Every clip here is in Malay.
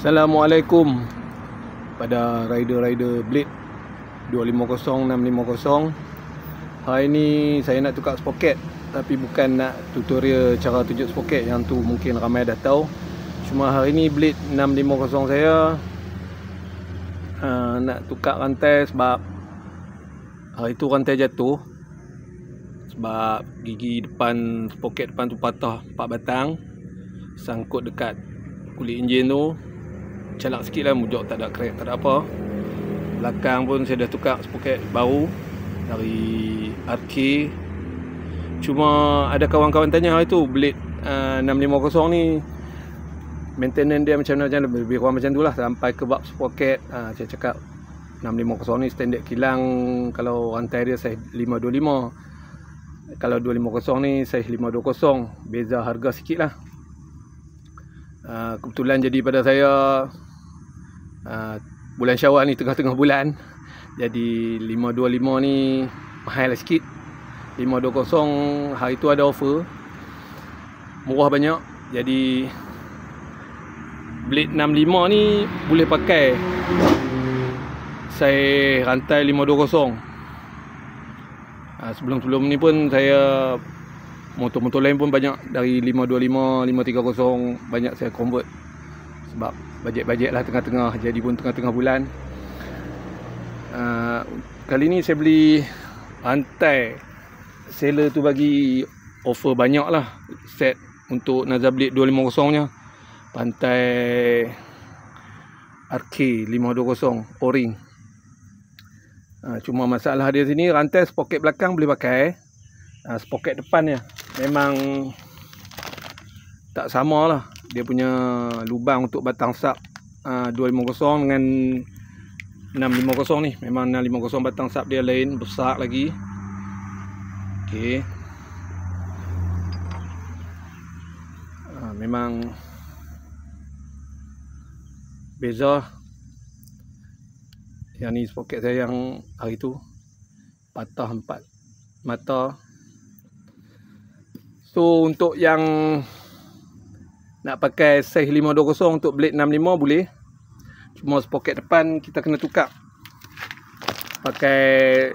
Assalamualaikum pada rider-rider Blade 250 650. Hari ni saya nak tukar sproket, tapi bukan nak tutorial cara tunjuk sproket, yang tu mungkin ramai dah tahu. Cuma hari ni Blade 650 saya nak tukar rantai sebab hari tu rantai jatuh. Sebab gigi depan, sproket depan tu patah 4 batang, sangkut dekat kulit enjin tu. Calak sikit lah, mujok tak ada crack, tak ada apa. Belakang pun saya dah tukar sproket baru dari RK. Cuma ada kawan-kawan tanya hari tu, Blade 650 ni maintenance dia macam mana, lebih kurang macam tu lah, sampai ke bab sproket. Saya cakap 650 ni standard kilang, kalau rantai dia size 525, kalau 250 ni size 520. Beza harga sikit lah. Kebetulan jadi pada saya bulan Syawal ni, tengah-tengah bulan, jadi 525 ni mahal lah sikit. 520 hari tu ada offer murah banyak, jadi Blade 65 ni boleh pakai saya rantai 520. Sebelum-sebelum ni pun saya motor-motor lain pun banyak dari 525, 530 banyak saya convert. Sebab bajet-bajet lah tengah-tengah, jadi pun tengah-tengah bulan. Kali ni saya beli rantai, seller tu bagi offer banyak lah set untuk Naza Blade 250 nya. Rantai RK 520 O-ring. Cuma masalah dia sini, rantai sproket belakang boleh pakai, sproket depan memang tak sama lah. Dia punya lubang untuk batang sap 250 dengan 650 ni, memang 650 batang sap dia lain, besar lagi. Okey. Memang beza. Yang ni sproket saya yang hari tu patah 4 mata. So untuk yang nak pakai size 520 untuk Blade 65 boleh. Cuma sproket depan kita kena tukar pakai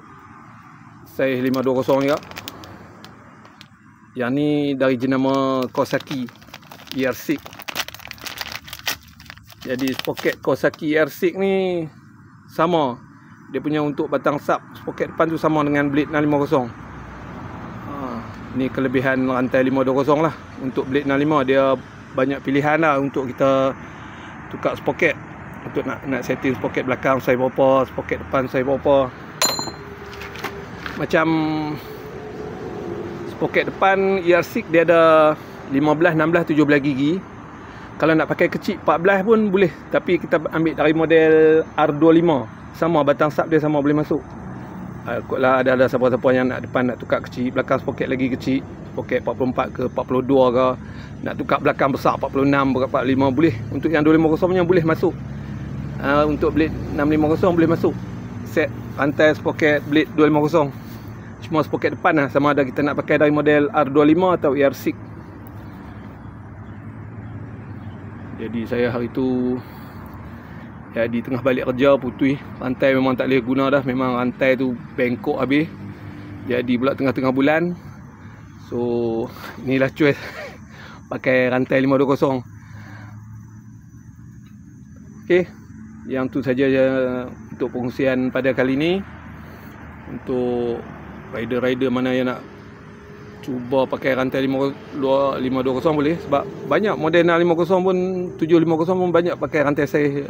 size 520 juga. Yang ni dari jenama Kawasaki ER6. Jadi sproket Kawasaki ER6 ni sama, dia punya untuk batang sap sproket depan tu sama dengan Blade 650. Ni kelebihan rantai 520 lah. Untuk Blade 65 dia banyak pilihan lah untuk kita tukar sproket. Untuk nak setting sproket belakang size berapa, sproket depan size berapa. Macam sproket depan ER6 dia ada 15, 16, 17 gigi. Kalau nak pakai kecil 14 pun boleh, tapi kita ambil dari model R25, sama batang sap dia sama, boleh masuk. Kalau ada siapa-siapa yang nak depan nak tukar kecil, belakang sproket lagi kecil, sproket 44 ke 42 ke, nak tukar belakang besar 46 ke 45 boleh. Untuk yang 250 nya boleh masuk. Untuk Blade 650 boleh masuk set rantai sproket Blade 250. Cuma sproket depan lah, sama ada kita nak pakai dari model R25 atau ER6. Jadi saya hari tu di tengah balik kerja putih, rantai memang tak boleh guna dah, memang rantai tu bengkok habis. Jadi pula tengah-tengah bulan, so inilah choice pakai rantai 520. Okey, yang tu saja untuk pengungsian pada kali ni. Untuk rider-rider mana yang nak cuba pakai rantai 520 boleh, sebab banyak model 650 pun, 750 pun banyak pakai rantai size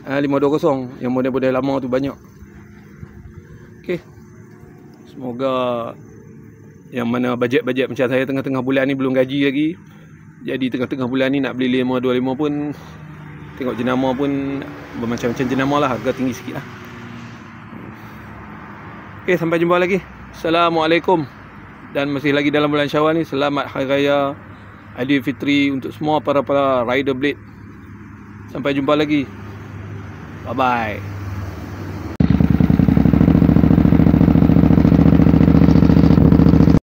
520. Yang model-model lama tu banyak. Okey, semoga yang mana bajet-bajet macam saya tengah-tengah bulan ni belum gaji lagi, jadi tengah-tengah bulan ni nak beli 525 pun, tengok jenama pun bermacam-macam jenama lah, harga tinggi sikit lah. Okey, sampai jumpa lagi. Assalamualaikum. Dan masih lagi dalam bulan Syawal ni, selamat Hari Raya Aidilfitri untuk semua para rider Blade. Sampai jumpa lagi. Bye bye.